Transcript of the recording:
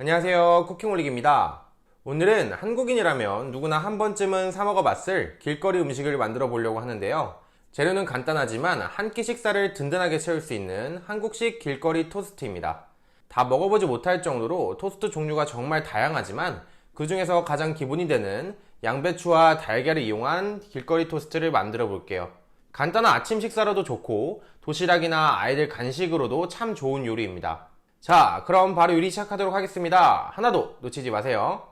안녕하세요, 쿠킹올릭입니다. 오늘은 한국인이라면 누구나 한 번쯤은 사 먹어봤을 길거리 음식을 만들어 보려고 하는데요. 재료는 간단하지만 한 끼 식사를 든든하게 채울 수 있는 한국식 길거리 토스트입니다. 다 먹어보지 못할 정도로 토스트 종류가 정말 다양하지만 그 중에서 가장 기본이 되는 양배추와 달걀을 이용한 길거리 토스트를 만들어 볼게요. 간단한 아침 식사로도 좋고 도시락이나 아이들 간식으로도 참 좋은 요리입니다. 자, 그럼 바로 요리 시작하도록 하겠습니다. 하나도 놓치지 마세요.